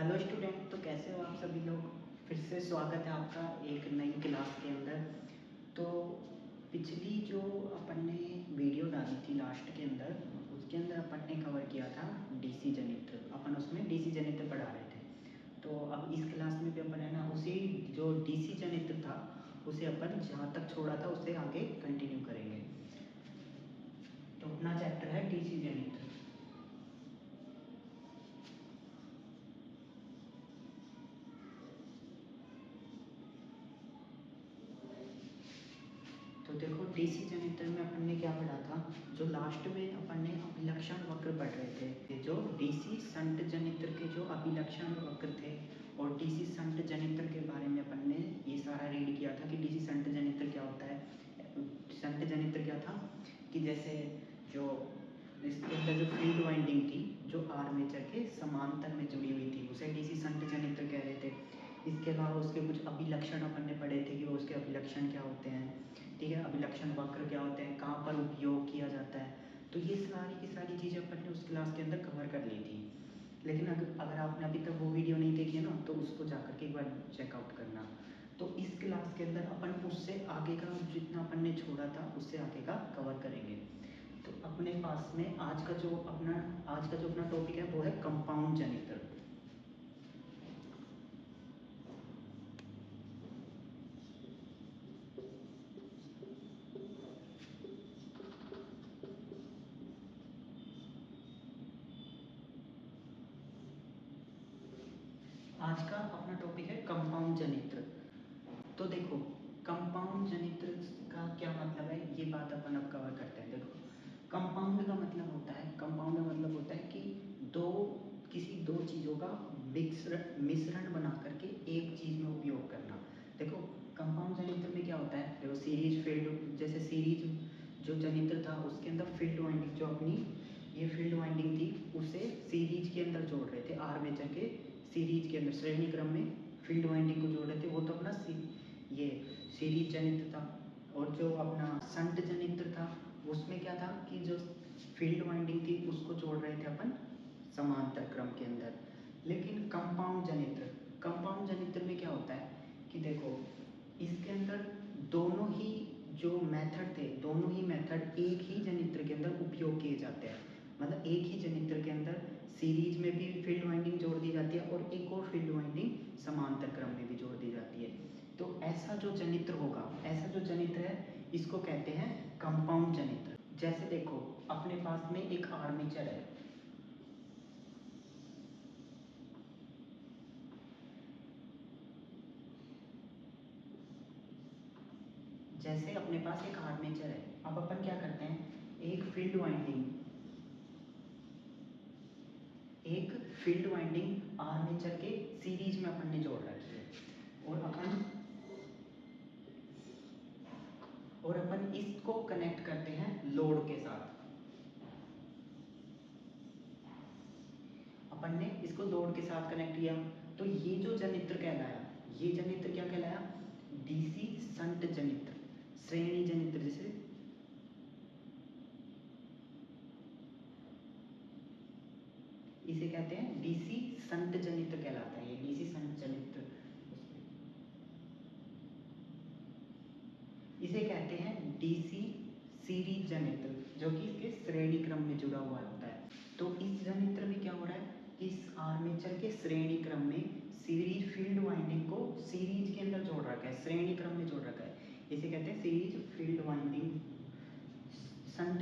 Hello student, तो कैसे हो आप सभी लोग। फिर से स्वागत है आपका एक नई क्लास के अंदर। तो पिछली जो अपन ने वीडियो डाली थी लास्ट के अंदर, उसके अंदर अपन ने कवर किया था डीसी जनित्र। अपन उसमें डीसी जनित्र पढ़ा रहे थे। तो अब इस क्लास में भी अपन है ना उसी जो डीसी जनित्र था उसे अपन जहाँ तक छोड़ा था उससे आगे कंटिन्यू करेंगे। तो अपना चैप्टर है डीसी जनित्र। तो देखो डीसी जनित्र में अपन ने क्या पढ़ा था, जो लास्ट में अपन ने अभिलक्षण वक्र पढ़ रहे थे। जो डीसी संट जनित्र के जो अभिलक्षण वक्र थे और डीसी संट जनित्र के बारे में अपन ने ये सारा रीड किया था कि डीसी संट जनित्र क्या होता है। संट जनित्र क्या था कि जैसे जो इसके अंदर जो फील्ड वाइंडिंग थी जो आर्मेचर के समांतर में जुड़ी हुई थी उसे डीसी संट जनित्र कह रहे थे। इसके अलावा उसके कुछ अभिलक्षण अपन ने पढ़े थे कि वो उसके अभिलक्षण क्या होते हैं, ठीक है, अभिलक्षण वक्र क्या होते हैं, कहाँ पर उपयोग किया जाता है। तो ये सारी की सारी चीज़ें अपन ने उस क्लास के अंदर कवर कर ली थी। लेकिन अगर आपने अभी तक वो वीडियो नहीं देखी है ना तो उसको जाकर के एक बार चेकआउट करना। तो इस क्लास के अंदर अपन उससे आगे का जितना अपन ने छोड़ा था उससे आगे का कवर करेंगे। तो अपने पास में आज का जो अपना टॉपिक है वो है कंपाउंड जनित्र। आज का अपना टॉपिक है कंपाउंड जनित्र। तो देखो कंपाउंड जनित्र का क्या मतलब है ये बात अपन अब कवर करते हैं। देखो कंपाउंड का मतलब होता है कि किसी दो चीज़ों का मिश्रण बना करके एक चीज़ में उपयोग करना। देखो कंपाउंड जनित्र में क्या होता है, देखो सीरीज फील्ड, जैसे सीरीज जो जनित्र था उसके अंदर फील्ड वाइंडिंग जो अपनी ये फील्ड वाइंडिंग थी उसे सीरीज के अंदर जोड़ रहे थे। आर्मेचर के सीरीज के अंदर श्रेणी क्रम में फील्ड वाइंडिंग को जोड़ रहे थे, वो तो अपना ये सीरीज जनित्र था। और जो अपना संट जनित्र था उसमें क्या था कि जो फील्ड वाइंडिंग थी उसको जोड़ रहे थे अपन समांतर क्रम के अंदर। लेकिन कंपाउंड जनित्र में क्या होता है कि देखो इसके अंदर दोनों ही जो मेथड थे दोनों ही मेथड एक ही जनित्र के अंदर उपयोग किए जाते हैं। मतलब एक ही जनित्र के अंदर सीरीज में भी फील्ड वाइंडिंग जोड़ दी जाती है और एक और फील्ड वाइंडिंग समांतर क्रम में भी जोड़ दी जाती है। तो ऐसा जो जनित्र है इसको कहते हैं कंपाउंड जनित्र। जैसे देखो अपने पास में एक आर्मेचर है, जैसे अपने पास एक आर्मेचर है। अब अपन क्या करते हैं, एक फील्ड वाइंडिंग आर्मेचर के सीरीज में अपन ने जोड़ रखी है और अपन इसको कनेक्ट करते हैं लोड के साथ। अपन ने इसको लोड के साथ कनेक्ट किया तो ये जो जनित्र क्या कहलाया, डीसी संट जनित्र, श्रेणी जनित्र। जैसे इसे कहते हैं डीसी संट जनित्र कहलाता है। ये डीसी संट जनित्र इसे कहते हैं डीसी सीरीज जनित्र, जो कि इसके श्रेणी क्रम में जुड़ा हुआ होता है। तो इस जनित्र में क्या हो रहा है, इस आर्मेचर के श्रेणी क्रम में सीरीज फील्ड वाइंडिंग को सीरीज के अंदर जोड़ रखा है, श्रेणी क्रम में जोड़ रखा है। इसे कहते हैं series field winding shunt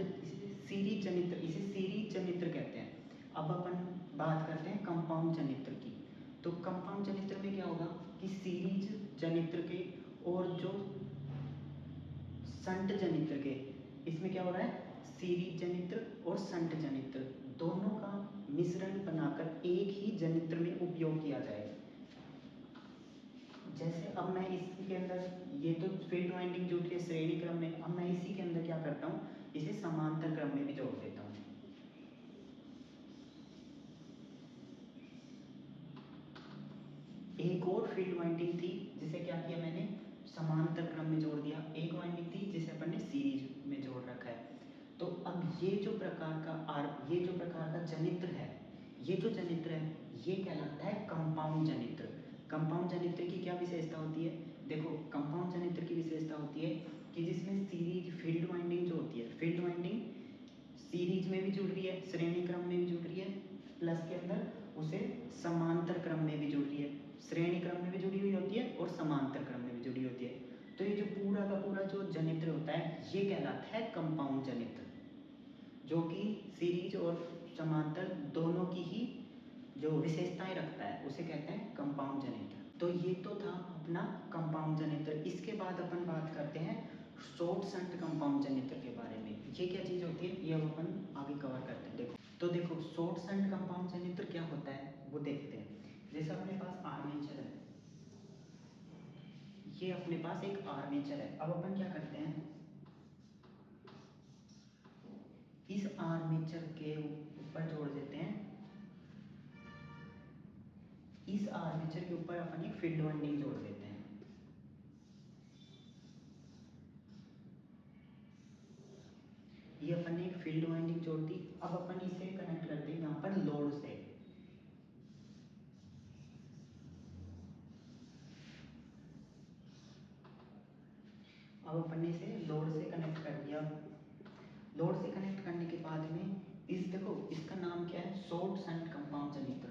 series जनित्र, इसे सीरीज जनित्र कहते हैं। अब अपन बात करते हैं कंपाउंड जनित्र की। तो कंपाउंड जनित्र में क्या होगा कि सीरीज जनित्र के और जो संट जनित्र के, इसमें क्या हो रहा है, सीरीज जनित्र और संट जनित्र दोनों का मिश्रण बनाकर एक ही जनित्र में उपयोग किया जाएगा। जैसे अब मैं इसी के अंदर ये तो फील्ड वाइंडिंग जुड़ के श्रेणी क्रम में, अब मैं इसी के अंदर क्या करता हूँ, इसे समांतर क्रम में भी जोड़ देता हूँ। एक और फील्ड वाइंडिंग थी जिसे क्या किया मैंने, समांतर क्रम में जोड़ दिया। एक वाइंडिंग थी जिसे अपन ने सीरीज में जोड़ रखा है। तो अब ये जो प्रकार का जनित्र है, ये कहलाता है कंपाउंड जनित्र। कंपाउंड जनित्र की क्या विशेषता होती है? देखो, कंपाउंड जनित्र की विशेषता होती है कि जिसमें सीरीज फील्ड वाइंडिंग जो होती है, फील्ड वाइंडिंग सीरीज में भी जुड़ रही है, श्रेणी क्रम में भी जुड़ रही है, प्लस के अंदर उसे समांतर क्रम में भी जुड़ रही है। श्रेणी क्रम में भी जुड़ी हुई होती है और समांतर क्रम में भी जुड़ी होती है। तो ये जो पूरा का पूरा जो जनित्र होता है ये कहलाता है कंपाउंड जनित्र, जो कि सीरीज और समांतर दोनों की ही जो विशेषताएं रखता है उसे कहते हैं कंपाउंड जनित्र। तो ये तो था अपना कंपाउंड जनित्र। इसके बाद अपन बात करते हैं शॉर्ट शंट कंपाउंड जनित्र के बारे में। ये क्या चीज़ होती है ये अब अपन आगे कवर करते हैं। देखो शॉर्ट शंट कंपाउंड जनित्र क्या होता है वो देखते हैं। जैसे अपने पास आर्मेचर है, ये अपने पास एक आर्मेचर है। अब अपन क्या करते हैं, इस आर्मेचर के ऊपर जोड़ देते हैं, इस आर्मेचर के ऊपर अपन एक फील्ड वाइंडिंग जोड़ देते हैं। ये अपन ने एक फील्ड वाइंडिंग जोड़ दी। अब अपन इसे कनेक्ट करते हैं यहाँ पर लोड से। अब अपन ने इसे लोड से कनेक्ट कर दिया। लोड से कनेक्ट करने के बाद में देखो इसका नाम क्या है, शॉर्ट शंट कंपाउंड जनित्र।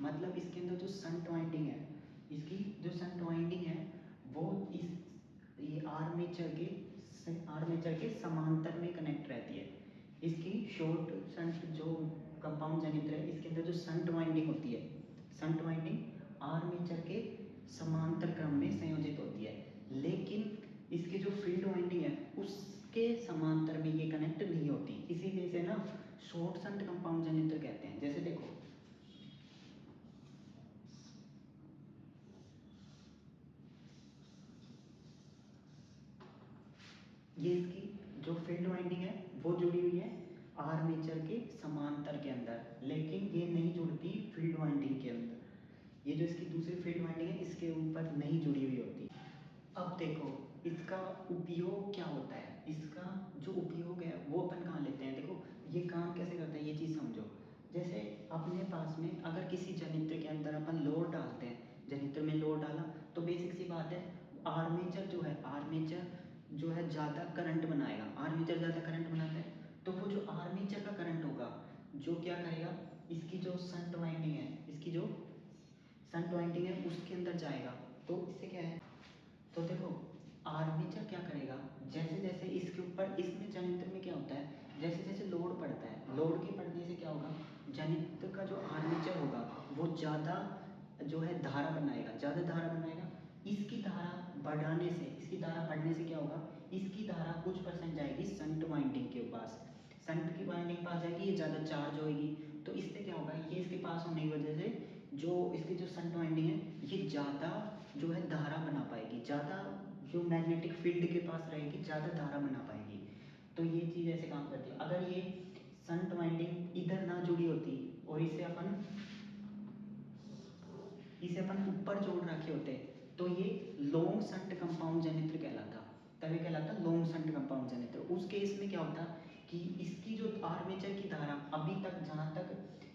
मतलब इसके अंदर जो शंट वाइंडिंग है, इसकी जो शंट वाइंडिंग है वो ये आर्मेचर के समांतर में कनेक्ट रहती है। इसकी शॉर्ट शंट जो कंपाउंड जनित्र है इसके अंदर जो शंट वाइंडिंग होती है, शंट वाइंडिंग आर्मेचर के समांतर क्रम में संयोजित होती है, लेकिन इसकी जो फील्ड वाइंडिंग है उसके समांतर में ये कनेक्ट नहीं होती। इसीलिए इसे ना शॉर्ट शंट कंपाउंड जनित्र कहते हैं। जैसे देखो ये इसकी जो फील्ड वाइंडिंग है वो जुड़ी हुई है आर्मेचर के समांतर के अंदर, लेकिन ये नहीं जुड़ती फील्ड वाइंडिंग के अंदर। ये जो इसकी दूसरी फील्ड वाइंडिंग है इसके ऊपर नहीं जुड़ी हुई होती। अब देखो इसका उपयोग क्या होता है, इसका जो उपयोग है वो अपन कहाँ लेते हैं। देखो ये काम कैसे करता है ये चीज़ समझो। जैसे अपने पास में अगर किसी जनित्र के अंदर अपन लोड डालते हैं, जनित्र में लोड डाला तो बेसिक सी बात है आर्मेचर जो है, आर्मेचर जो है ज़्यादा करंट बनाएगा। आर्मेचर ज़्यादा करंट बनाता है तो वो जो आर्मेचर का करंट होगा जो क्या करेगा, इसकी जो शंट वाइंडिंग है, इसकी जो शंट वाइंडिंग है उसके अंदर जाएगा। तो इससे क्या है, तो देखो आर्मेचर क्या करेगा, जैसे जैसे इसके ऊपर इसमें जनित्र में क्या होता है जैसे जैसे लोड पड़ता है, लोड के पड़ने से क्या होगा, जनित्र का जो आर्मेचर होगा वो ज़्यादा जो है धारा बनाएगा, ज़्यादा धारा बनाएगा। इसकी धारा बढ़ाने से, इसकी धारा बढ़ने से क्या होगा, इसकी धारा कुछ परसेंट जाएगी शंट वाइंडिंग के पास, शंट की वाइंडिंग पास जाएगी, ये ज़्यादा चार्ज होएगी। तो इससे क्या होगा, ये इसके पास होने की वजह से जो इसकी जो शंट वाइंडिंग है ये ज़्यादा जो है धारा बना पाएगी, ज़्यादा जो मैग्नेटिक फील्ड के पास रहेगी ज़्यादा धारा बना पाएगी। तो ये चीज़ ऐसे काम करती है। अगर ये शंट वाइंडिंग इधर ना जुड़ी होती और इसे अपन ऊपर जोड़ रखे होते तो ये लॉन्ग शंट कंपाउंड जनित्र कहलाता, तभी कहलाता लॉन्ग शंट कंपाउंड जनित्र। उस केस में क्या होता कि इसकी जो आर्मेचर की धारा अभी तक जहाँ तक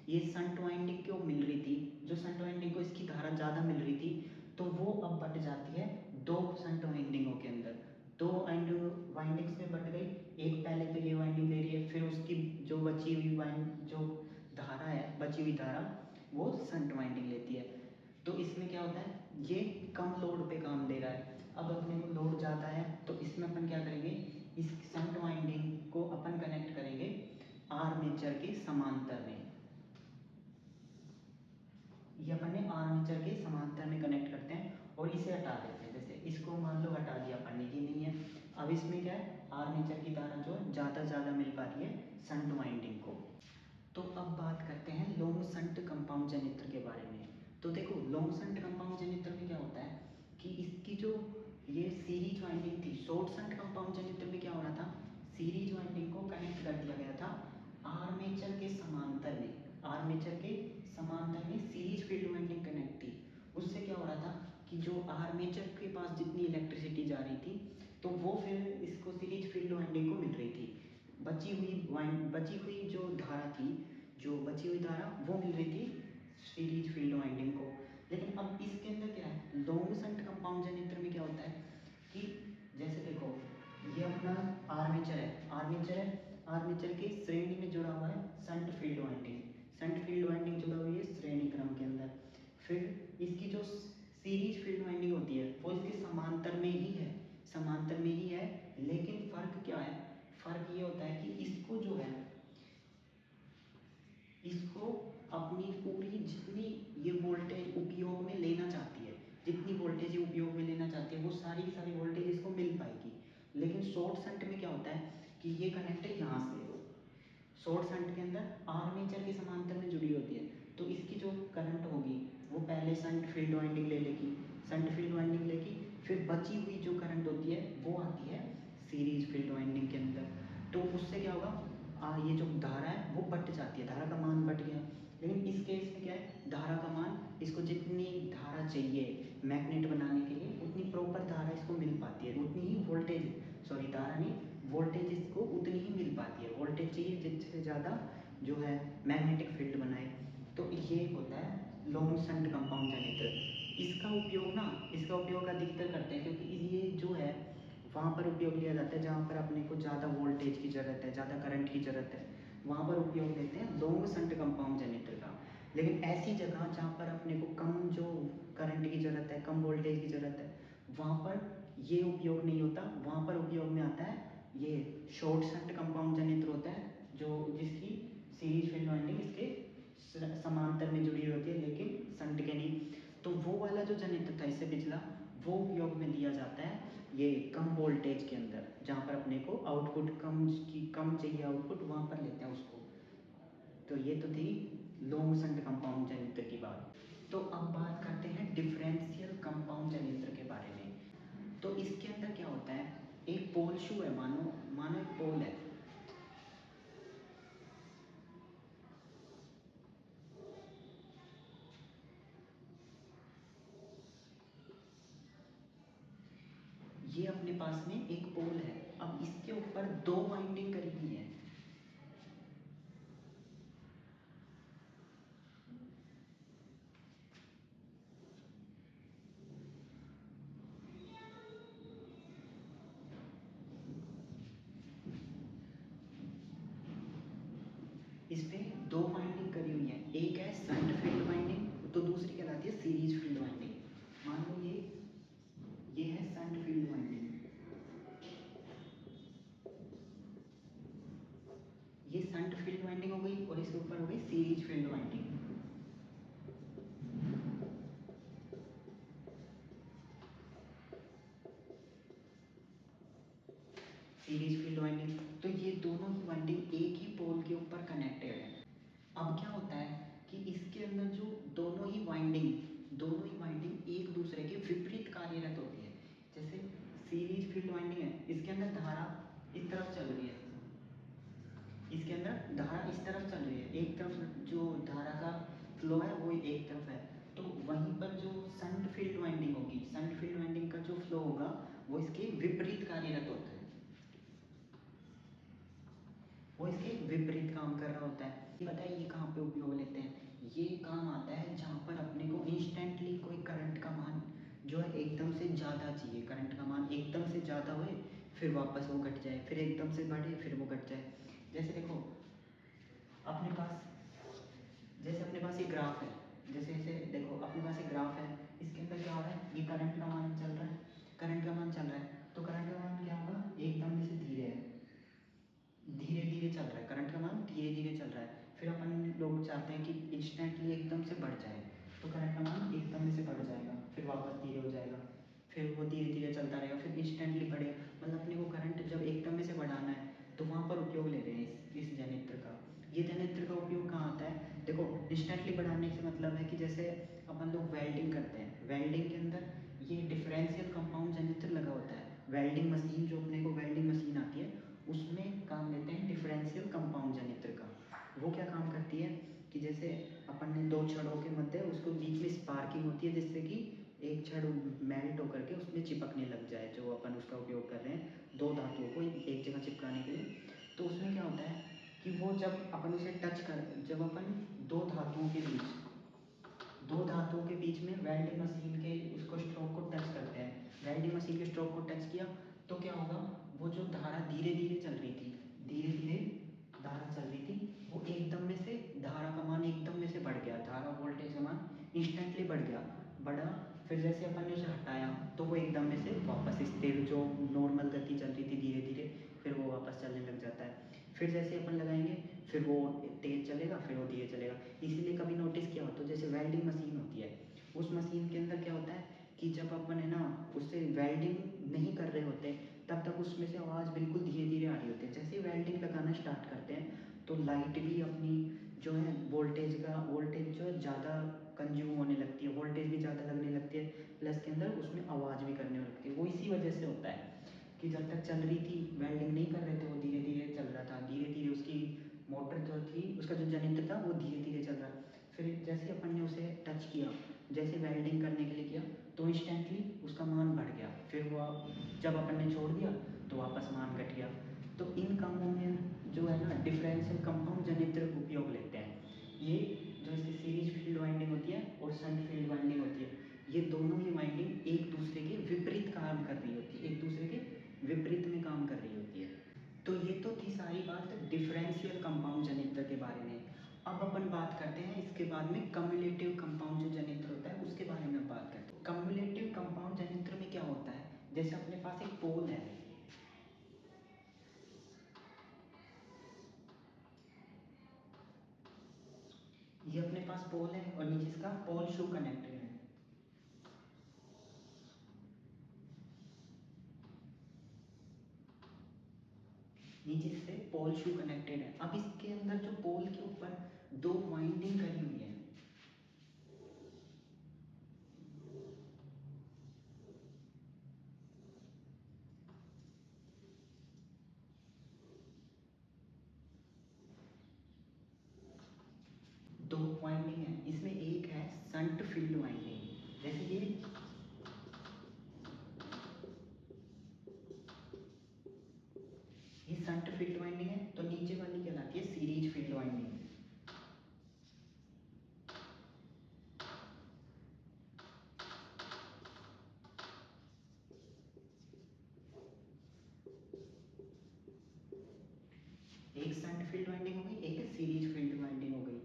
ये शंट वाइंडिंग को मिल रही थी, जो शंट वाइंडिंग को इसकी धारा ज़्यादा मिल रही थी, तो वो अब बट जाती है दो शंट वाइंडिंगों के अंदर। दो वाइंडिंग्स में बट गई, एक पहले तो ये वाइंडिंग ले रही है, फिर उसकी जो बची हुई जो धारा है, बची हुई धारा वो शंट वाइंडिंग लेती है। तो इसमें क्या होता है, ये कम लोड पे काम दे रहा है। अब अपने को लोड ज़्यादा है तो इसमें अपन क्या करेंगे, इस शंट वाइंडिंग को अपन कनेक्ट करेंगे आर्मेचर के समांतर में। ये अपन ने आर्मेचर के समांतर में कनेक्ट करते हैं और इसे हटा देते हैं। जैसे इसको मान लो हटा दिया अपन ने, ये नहीं है। अब इसमें क्या है, आर्मेचर की धारा जो ज़्यादा मिल पा रही है शंट वाइंडिंग को। तो अब बात करते हैं लॉन्ग शंट कंपाउंड जनित्र के बारे में। तो देखो लॉन्ग शंट कंपाउंड जनित्र में क्या होता है कि इसकी जो ये सीरीज वाइंडिंग थी, शॉर्ट शंट कंपाउंड जनित्र में क्या हो रहा था, सीरीज वाइंडिंग को कनेक्ट कर दिया गया था आर्मेचर के समांतर में। आर्मेचर के समांतर में सीरीज फील्ड वाइंडिंग कनेक्ट थी। उससे क्या हो रहा था कि जो आर्मेचर के पास जितनी इलेक्ट्रिसिटी जा रही थी तो वो फिर इसको सीरीज फील्ड वाइंडिंग को मिल रही थी। बची हुई जो धारा थी, जो बची हुई धारा वो मिल रही थी सीरीज फील्ड वाइंडिंग को। लेकिन अब इसके अंदर क्या है, लॉन्ग शंट कंपाउंड जनित्र में क्या होता है कि जैसे देखो ये अपना आर्मेचर है, आर्मेचर के श्रेणी में जुड़ा हुआ है shunt field winding, shunt field winding जुड़ा हुई है श्रेणी क्रम के अंदर। फिर इसकी जो सीरीज फील्ड वाइंडिंग होती है वो इसके समांतर में ही है, समांतर में ही है। लेकिन फर्क क्या है, फर्क ये होता है कि इसको जो है, इसको अपनी पूरी जितनी ये वोल्टेज उपयोग में लेना चाहती है, जितनी वोल्टेज ये उपयोग में लेना चाहती है वो सारी की सारी वोल्टेज इसको मिल पाएगी। लेकिन शॉर्ट शंट में क्या होता है कि ये कनेक्ट है यहाँ से, शॉर्ट शंट के अंदर आर्मेचर के समांतर में जुड़ी होती है, तो इसकी जो करंट होगी वो पहले शंट फील्ड वाइंडिंग ले लेगी, शंट फील्ड वाइंडिंग लेगी, फिर बची हुई जो करंट होती है वो आती है सीरीज फील्ड वाइंडिंग के अंदर। तो उससे क्या होगा, ये जो धारा है वो बट जाती है, धारा का मान बट गया। लेकिन इस केस में क्या है, धारा का मान इसको जितनी धारा चाहिए मैग्नेट बनाने के लिए उतनी प्रॉपर धारा इसको मिल पाती है, उतनी ही वोल्टेज, सॉरी धारा नहीं, वोल्टेज इसको उतनी ही मिल पाती है, वोल्टेज चाहिए जिससे ज़्यादा जो है मैग्नेटिक फील्ड बनाए। तो ये होता है लॉन्ग शंट कंपाउंड जनित्र। इसका उपयोग अधिकतर करते हैं क्योंकि ये जो है वहाँ पर उपयोग लिया जाता है जहाँ पर अपने को ज़्यादा वोल्टेज की ज़रूरत है, ज़्यादा करंट की ज़रूरत है, वहाँ पर उपयोग लेते हैं लॉन्ग शंट कंपाउंड जनित्र का। लेकिन ऐसी जगह जहाँ पर अपने को कम जो करंट की ज़रूरत है, कम वोल्टेज की ज़रूरत है, वहाँ पर ये उपयोग नहीं होता, वहाँ पर उपयोग में आता है ये शॉर्ट शंट कंपाउंड जनित्र होता है, जो जिसकी सीरीज फील्ड वाइंडिंग इसके समांतर में जुड़ी होती है लेकिन शंट के नहीं। तो वो वाला जो जनित्र था इससे पिछला, वो उपयोग में लिया जाता है ये कम वोल्टेज के अंदर, जहाँ पर अपने को आउटपुट कम चाहिए आउटपुट, वहाँ पर लेते हैं उसको। तो ये तो थी लॉन्ग शंट कंपाउंड जनित्र की बात। तो अब बात करते हैं डिफरेंशियल कंपाउंड जनित्र के बारे में। तो इसके अंदर क्या होता है, एक पोल शू है, मानो मानो एक पोल है, ये अपने पास में एक पोल है, अब इसके ऊपर दो वाइंडिंग करी हुई है। इस पे दो वाइंडिंग करी हुई है, एक है शंट फील्ड वाइंडिंग तो दूसरी कहलाती है सीरीज फील्ड वाइंडिंग। मान लो ये है शंट फील्ड वाइंडिंग, ये शंट फील्ड वाइंडिंग हो गई और इसके ऊपर हो गई series field winding. Series field winding, तो ये दोनों ही वाइंडिंग एक ही पोल के ऊपर कनेक्टेड है। अब क्या होता है कि इसके अंदर जो दोनों ही वाइंडिंग एक दूसरे के विपरीत कार्यरत होती है। जैसे सीरीज फील्ड वाइंडिंग है, इसके अंदर धारा इस तरफ चल रही है, इसके अंदर धारा इस तरफ चल रही है, एक तरफ जो धारा का फ्लो है वो एक तरफ है। तो वहीं पर जो शंट फील्ड वाइंडिंग होगी, शंट फील्ड वाइंडिंग का जो फ्लो होगा वो इसके विपरीत कार्यरत होता है, वो इसके विपरीत काम कर रहा होता है। ये बताइए ये कहाँ पे उपयोग लेते हैं, ये काम आता है जहाँ पर अपने को इंस्टेंटली कोई करंट का मान जो है एकदम से ज़्यादा चाहिए, करंट का मान एकदम से ज़्यादा होए फिर वापस वो घट जाए, फिर एकदम से बढ़े फिर वो घट जाए। जैसे देखो अपने पास जैसे अपने पास ये ग्राफ है, जैसे ऐसे देखो अपने पास एक ग्राफ है, इसके अंदर क्या हो रहा है, ये करंट का मान चल रहा है, करंट का मान चल रहा है, तो करंट का मान क्या होगा, एकदम से धीरे है, धीरे धीरे चल रहा है, करंट का मान धीरे धीरे चल रहा है। फिर अपन लोग चाहते हैं कि इंस्टेंटली एकदम से बढ़ जाए, तो करंट का मान एकदम से बढ़ जाएगा फिर वापस धीरे हो जाएगा, फिर वो धीरे धीरे चलता रहेगा फिर इंस्टेंटली बढ़े। मतलब अपने को करंट जब एकदम से बढ़ाना है तो वहाँ पर उपयोग ले रहे हैं इस जनित्र का। ये जनित्र का उपयोग कहाँ आता है, देखो इंस्टेंटली बढ़ाने से मतलब है कि जैसे अपन लोग वेल्डिंग करते हैं, वेल्डिंग के अंदर ये डिफरेंशियल कंपाउंड जनित्र लगा होता है, वेल्डिंग मशीन जो अपने को वेल्डिंग मशीन आती है उसमें काम लेते हैं डिफरेंशियल कंपाउंड जनित्र का। वो क्या काम करती है कि जैसे अपन ने दो छड़ों के मध्य उसको बीच में स्पार्किंग होती है जिससे कि एक छड़ मेल्ट होकर के उसमें चिपकने लग जाए, जो अपन उसका उपयोग कर रहे हैं दो धातुओं को एक जगह चिपकाने के लिए। तो उसमें क्या होता है कि वो जब अपन उसे टच कर, जब अपन दो धातुओं के बीच दो धातुओं के बीच में वेल्डिंग मशीन के उसको स्ट्रोक को टच करते हैं, वेल्डिंग मशीन के स्ट्रोक को टच किया तो क्या होगा, वो जो धारा धीरे धीरे चल रही थी, धीरे धीरे धारा चल रही थी, वो एकदम में से धारा का मान एकदम में से बढ़ गया, धारा वोल्टेज का मान इंस्टेंटली बढ़ गया, बढ़ा। फिर जैसे अपन ने उसे हटाया तो वो एकदम में से वापस स्थिर जो नॉर्मल गति चल रही थी धीरे धीरे, फिर वो वापस चलने लग जाता है। फिर जैसे अपन लगाएंगे फिर वो तेज चलेगा, फिर वो धीरे चलेगा। इसीलिए कभी नोटिस किया हो तो जैसे वेल्डिंग मशीन होती है, उस मशीन के अंदर क्या होता है कि जब अपन है ना उससे वेल्डिंग नहीं कर रहे होते तब तक उसमें से आवाज़ बिल्कुल धीरे धीरे आ रही होती है। जैसे वेल्डिंग लगाना स्टार्ट करते हैं तो लाइट भी अपनी जो है वोल्टेज जो है ज़्यादा कंज्यूम होने लगती है, वोल्टेज भी ज़्यादा लगने लगती है, प्लस के अंदर उसमें आवाज़ भी करने लगती है। वो इसी वजह से होता है कि जब तक चल रही थी वेल्डिंग नहीं कर रहे थे, वो धीरे धीरे चल रहा था, धीरे धीरे उसकी मोटर जो थी उसका जो जनित्र था वो धीरे धीरे चल रहा। फिर जैसे अपन ने उसे टच किया, जैसे वेल्डिंग करने के लिए किया तो इंस्टेंटली उसका मान बढ़ गया, फिर वो जब अपन ने छोड़ दिया तो वापस मान घट गया। तो इन कामों में जो है ना डिफरेंशियल कंपाउंड जनित्र उपयोग लेते हैं। ये जो इसकी सीरीज फील्ड वाइंडिंग होती है और शंट फील्ड वाइंडिंग होती है, ये दोनों ही वाइंडिंग एक दूसरे के विपरीत काम कर रही होती है, एक दूसरे के विपरीत में काम कर रही होती है। तो ये तो थी सारी बात डिफरेंशियल कंपाउंड जनित्र के बारे में। अब अपन बात करते हैं इसके बाद में कम्युलेटिव कंपाउंड जो जनित्र होता है उसके बारे में बात करते हैं। कम्युलेटिव कंपाउंड जनित्र में क्या होता है, जैसे अपने पास एक पोल है, ये अपने पास पोल है और नीचे इसका पोल शू कनेक्टेड है, नीचे से पोल शू कनेक्टेड है। अब इसके अंदर जो पोल के ऊपर दो वाइंडिंग करी हुई है, दो वाइंडिंग है, इसमें एक है शंट फील्ड वाइंडिंग। जैसे ये शंट फील्ड वाइंडिंग है तो नीचे वाली कहलाती है सीरीज फील्ड वाइंडिंग। एक शंट फील्ड वाइंडिंग हो गई, एक सीरीज फील्ड वाइंडिंग हो गई।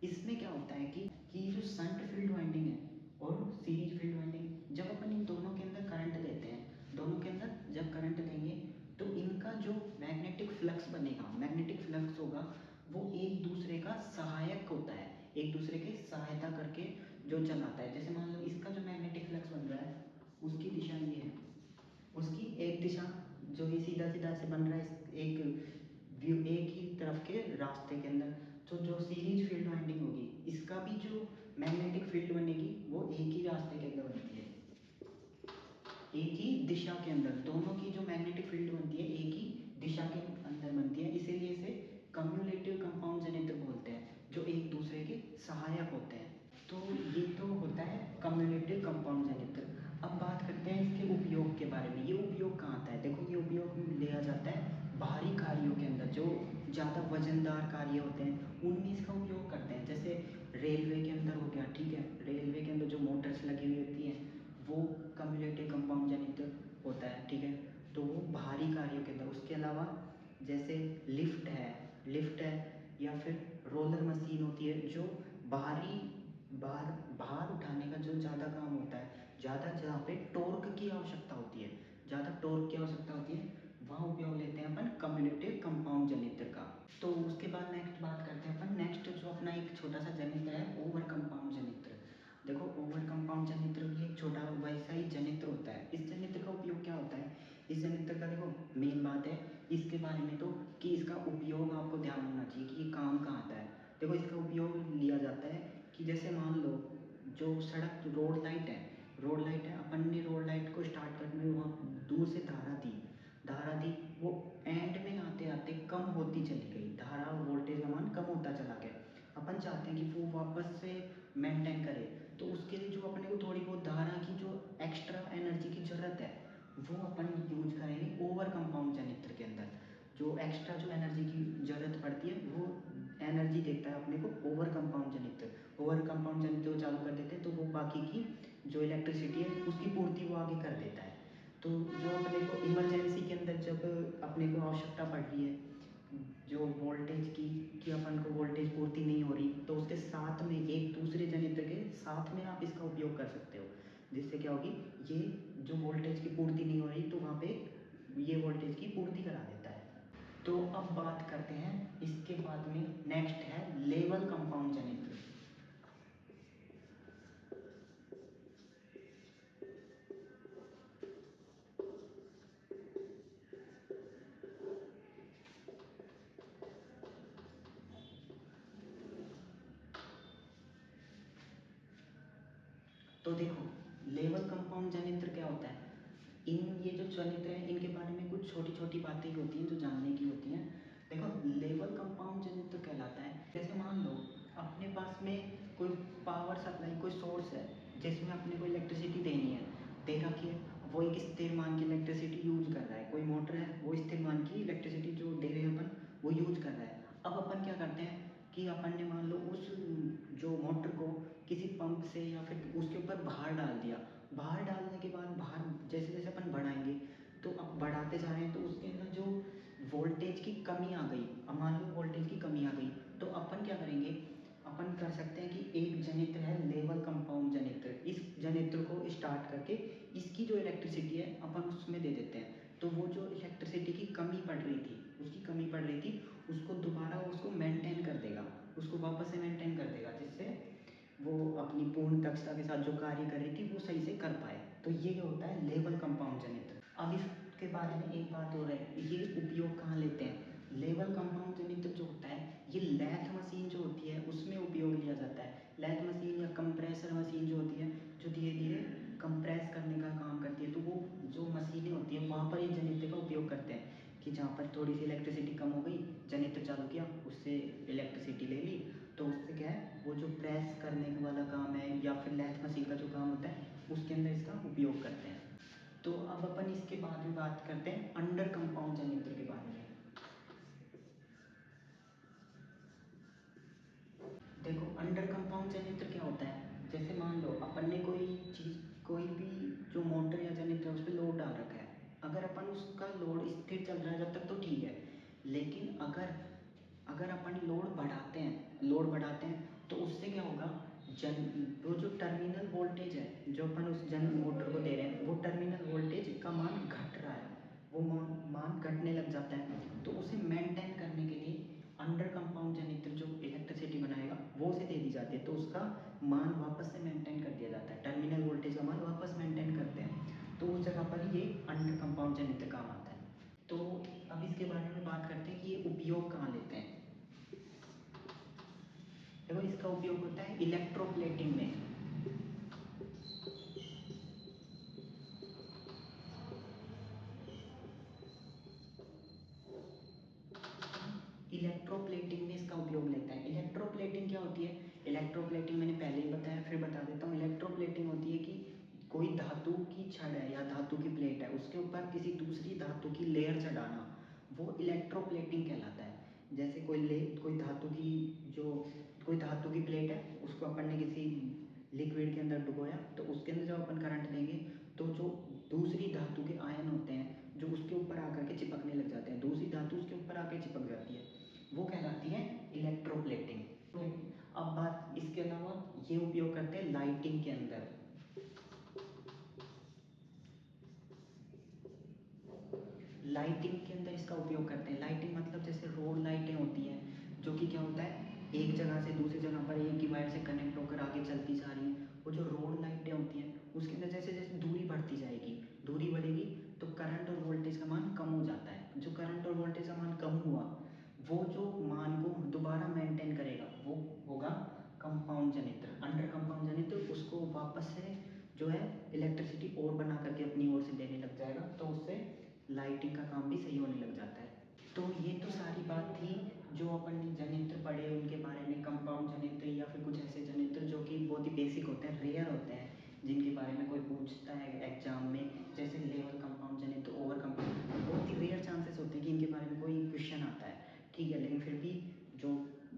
इसमें क्या होता है कि जो शंट फील्ड वाइंडिंग है और सीरीज फील्ड वाइंडिंग, जब अपन इन दोनों के अंदर करंट देते हैं, दोनों के अंदर जब करंट देंगे तो इनका जो मैग्नेटिक फ्लक्स बनेगा, मैग्नेटिक फ्लक्स होगा, वो एक दूसरे का सहायक होता है, एक दूसरे के सहायता करके जो चलाता है। जैसे मान लो इसका जो मैग्नेटिक फ्लक्स बन रहा है उसकी दिशा ये है, उसकी एक दिशा जो ये सीधा सीधा से बन रहा है एक व्यू एक ही तरफ के रास्ते के अंदर, तो जो सीरीज फील्ड वाइंडिंग होगी इसका भी जो मैग्नेटिक फील्ड बनेगी वो एक ही रास्ते के अंदर बनती है, एक ही दिशा के अंदर, दोनों की जो मैग्नेटिक फील्ड बनती है एक ही दिशा के अंदर बनती है। इसीलिए इसे कम्युलेटिव कंपाउंड जनित्र बोलते हैं, जो एक दूसरे के सहायक होते हैं। तो ये तो होता है कम्युलेटिव कंपाउंड जनित्र। अब बात करते हैं इसके उपयोग के बारे में। ये उपयोग कहाँ आता है, देखो ये उपयोग लिया जाता है बाहरी कार्यों के अंदर, जो ज़्यादा वजनदार कार्य होते हैं उनमें इसका उपयोग करते हैं। जैसे रेलवे के अंदर हो गया, ठीक है, रेलवे के अंदर जो मोटर्स लगी हुई होती हैं वो कम्युलेटिव कंपाउंड जनित्र होता है, ठीक है। तो वो बाहरी कार्यों के अंदर, उसके अलावा जैसे लिफ्ट है या फिर रोलर मशीन होती है, जो बाहरी भार उठाने का जो ज़्यादा काम होता है, ज़्यादा जहाँ पे टॉर्क की आवश्यकता होती है, ज़्यादा टॉर्क की आवश्यकता होती है, वहाँ उपयोग लेते हैं अपन कम्युलेटिव कंपाउंड जनित्र का। तो उसके बाद नेक्स्ट बात करते हैं अपन, नेक्स्ट जो अपना एक छोटा सा जनित्र है ओवर कंपाउंड जनित्र। देखो ओवर कंपाउंड जनित्र भी एक छोटा वैसा ही जनित्र होता है। इस जनित्र का उपयोग क्या होता है, इस जनित्र का देखो मेन बात है इसके बारे में तो कि इसका उपयोग आपको ध्यान होना चाहिए कि ये काम कहाँ आता है। देखो इसका उपयोग लिया जाता है कि जैसे मान लो जो सड़क रोड लाइट है, अपन ने रोड लाइट को स्टार्ट करने में वहाँ दूर से धारा दी, वो एंड में आते आते कम होती चली गई, धारा वोल्टेज का मान कम होता चला गया। अपन चाहते हैं कि वो वापस से मेंटेन करे, तो उसके लिए जो अपने को थोड़ी बहुत धारा की जो एक्स्ट्रा एनर्जी की ज़रूरत है वो अपन यूज करेंगे ओवर कंपाउंड जनित्र के अंदर। जो एक्स्ट्रा जो एनर्जी की ज़रूरत पड़ती है वो एनर्जी देता है अपने को ओवर कंपाउंड जनित्र। ओवर कंपाउंड जनित्र को चालू कर देते हैं तो वो बाकी की जो इलेक्ट्रिसिटी है उसकी पूर्ति वो आगे कर देता है। तो जो अपने को इमरजेंसी के अंदर जब अपने को आवश्यकता पड़ रही है जो वोल्टेज की कि अपन को वोल्टेज पूर्ति नहीं हो रही, तो उसके साथ में एक दूसरे जनित्र के साथ में आप इसका उपयोग कर सकते हो, जिससे क्या होगी, ये जो वोल्टेज की पूर्ति नहीं हो रही तो वहाँ पे ये वोल्टेज की पूर्ति करा देता है। तो अब बात करते हैं इसके बाद में नेक्स्ट है लेवल कंपाउंड जनित्र। तो देखो लेवल कंपाउंड जनित्र क्या होता है, ये जो जनित्र हैं इनके बारे में कुछ छोटी छोटी बातें ही होती हैं जो जानने की होती हैं। देखो लेवल कंपाउंड जनित्र कहलाता है, जैसे मान लो अपने पास में कोई पावर सप्लाई कोई सोर्स है जिसमें अपने को इलेक्ट्रिसिटी देनी है, दे रखी है, वो एक स्थिर मान की इलेक्ट्रिसिटी यूज कर रहा है, कोई मोटर है वो स्थिर मान की इलेक्ट्रिसिटी जो दे रहे हैं अपन वो यूज कर रहा है। अब अपन क्या करते हैं कि अपन ने मान लो उस जो मोटर को किसी पंप से या फिर उसके ऊपर बाहर डाल दिया, बाहर डालने के बाद बाहर जैसे जैसे अपन बढ़ाएंगे तो अब बढ़ाते जा रहे हैं तो उसके अंदर जो वोल्टेज की कमी आ गई, अब मान लो वोल्टेज की कमी आ गई तो अपन क्या करेंगे, अपन कर सकते हैं कि एक जनित्र है लेवल कंपाउंड जनित्र, इस जनित्र को स्टार्ट करके इसकी जो इलेक्ट्रिसिटी है अपन उसमें दे देते हैं, तो वो जो इलेक्ट्रिसिटी की कमी पड़ रही थी उसकी कमी पड़ रही थी उसको दोबारा उसको मेंटेन कर देगा, उसको वापस से मेंटेन कर देगा, जिससे वो अपनी पूर्ण दक्षता के साथ जो कार्य कर रही थी वो सही से कर पाए। तो ये होता है लेवल कंपाउंड जनित्र। अब इसके बारे में एक बात हो रही है, ये उपयोग कहाँ लेते हैं, लेवल कंपाउंड जनित्र जो होता है ये लैथ मशीन जो होती है उसमें उपयोग लिया जाता है। लैथ मशीन या कंप्रेसर मशीन जो होती है जो धीरे धीरे कंप्रेस करने का काम करती है, तो वो जो मशीनें होती हैं वहाँ पर ये जनित्र का उपयोग करते हैं कि जहाँ पर थोड़ी सी इलेक्ट्रिसिटी कम हो गई, जनित्र चालू किया उससे इलेक्ट्रिसिटी ले ली, तो उससे क्या है वो जो प्रेस करने वाला काम है या फिर लैथ मशीन का जो काम होता है उसके अंदर इसका उपयोग करते हैं। तो अब अपन इसके बाद में बात करते हैं अंडर कंपाउंड जनित्र के बारे में। देखो अंडर कंपाउंड जनित्र क्या होता है, जैसे मान लो अपन ने कोई चीज़ कोई भी जो मोटर या जनित्र है उस पर लोड डाल रखा है, अगर अपन उसका लोड स्थिर चल रहा है जब तक तो ठीक है, लेकिन अगर अगर अपन लोड बढ़ाते हैं तो उससे क्या होगा, जन वो जो टर्मिनल वोल्टेज है जो अपन उस जन मोटर को दे रहे हैं वो टर्मिनल वोल्टेज का मान घट रहा है, वो मान घटने लग जाता है, तो उसे मेंटेन करने के लिए अंडर कंपाउंड जनित्र जो इलेक्ट्रिसिटी बनाएगा वो उसे दे दी जाती है, तो उसका मान वापस से मेंटेन कर दिया जाता है, टर्मिनल वोल्टेज का मान वापस मेंटेन करते हैं, तो उस जगह पर ये अंडर कंपाउंड जनित्र काम आता है। तो अब इसके बारे में बात करते हैं कि ये उपयोग कहाँ लेते हैं। देखो इसका उपयोग होता है इलेक्ट्रोप्लेटिंग में। इलेक्ट्रोप्लेटिंग में इसका उपयोग लेता है। इलेक्ट्रोप्लेटिंग क्या होती है, इलेक्ट्रोप्लेटिंग मैंने पहले ही बताया फिर बता देता हूँ। इलेक्ट्रोप्लेटिंग होती है कि कोई धातु की छड़ है या धातु की प्लेट है उसके ऊपर किसी दूसरी धातु की लेयर चढ़ाना, वो इलेक्ट्रोप्लेटिंग कहलाता है। जैसे कोई धातु की जो कोई धातु की प्लेट है उसको अपन ने किसी लिक्विड के अंदर डुबोया, तो उसके अंदर जब अपन करंट देंगे तो जो दूसरी धातु के आयन होते हैं जो उसके ऊपर आकर के चिपकने लग जाते हैं, दूसरी धातु उसके ऊपर आकर चिपक जाती है, वो कहलाती है इलेक्ट्रोप्लेटिंग। अब बात इसके अलावा ये उपयोग करते हैं लाइटिंग के अंदर। लाइटिंग के अंदर इसका उपयोग करते हैं। लाइटिंग मतलब जैसे रोड लाइटें होती हैं जो कि क्या होता है एक जगह से दूसरी जगह पर एक ही वायर से कनेक्ट होकर आगे चलती जा रही हैं, वो जो रोड लाइटें होती हैं उसके अंदर जैसे जैसे दूरी बढ़ती जाएगी, दूरी बढ़ेगी तो करंट और वोल्टेज का मान कम हो जाता है। जो करंट और वोल्टेज का मान कम हुआ वो जो मान को दोबारा मेंटेन करेगा वो होगा कंपाउंड जनित्र। अंडर कंपाउंड जनित्र उसको वापस से जो है इलेक्ट्रिसिटी और बना करके अपनी ओर से देने लग जाएगा, तो उससे लाइटिंग का काम भी सही होने लग जाता है। तो ये तो सारी बात थी जो अपन ने जनित्र पढ़े उनके बारे में, कंपाउंड जनित्र या फिर कुछ ऐसे जनित्र जो कि बहुत ही बेसिक होते हैं, रेयर होते हैं, जिनके बारे में कोई पूछता है एग्जाम में, जैसे लेवल कंपाउंड जनित्र, ओवर कंपाउंड, बहुत ही रेयर चांसेस होते हैं कि इनके बारे में कोई क्वेश्चन आता है, ठीक है, लेकिन फिर भी जो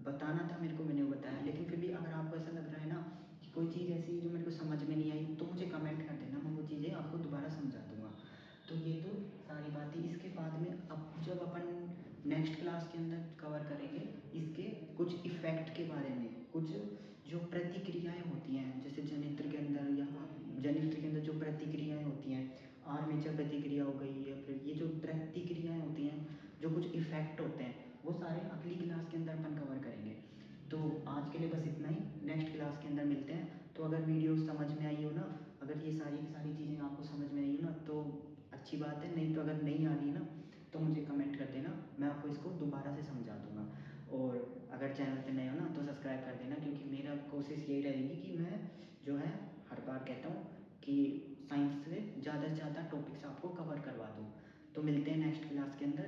बताना था मेरे को मैंने वो बताया। लेकिन फिर भी अगर आपको ऐसा लग रहा है होती हैं, जैसे जनित्र के अंदर जो प्रतिक्रियाएं होती हैं, आर्मेचर प्रतिक्रिया हो गई, या फिर ये जो प्रतिक्रियाएं होती हैं, जो कुछ इफ़ेक्ट होते हैं, वो सारे अगली क्लास के अंदर अपन कवर करेंगे। तो आज के लिए बस इतना ही, नेक्स्ट क्लास के अंदर मिलते हैं। तो अगर वीडियो समझ में आई हो ना, अगर ये सारी की सारी चीज़ें आपको समझ में आई हो ना, तो अच्छी बात है, नहीं तो अगर नहीं आ रही है ना, तो मुझे कमेंट कर देना, मैं आपको इसको दोबारा से समझा दूँगा। और अगर चैनल पे नए हो ना, तो सब्सक्राइब कर देना, क्योंकि मेरा कोशिश यही रहेगी कि मैं जो है हर बार कहता हूँ कि साइंस से ज़्यादा टॉपिक्स आपको कवर करवा दूँ। तो मिलते हैं नेक्स्ट क्लास के अंदर।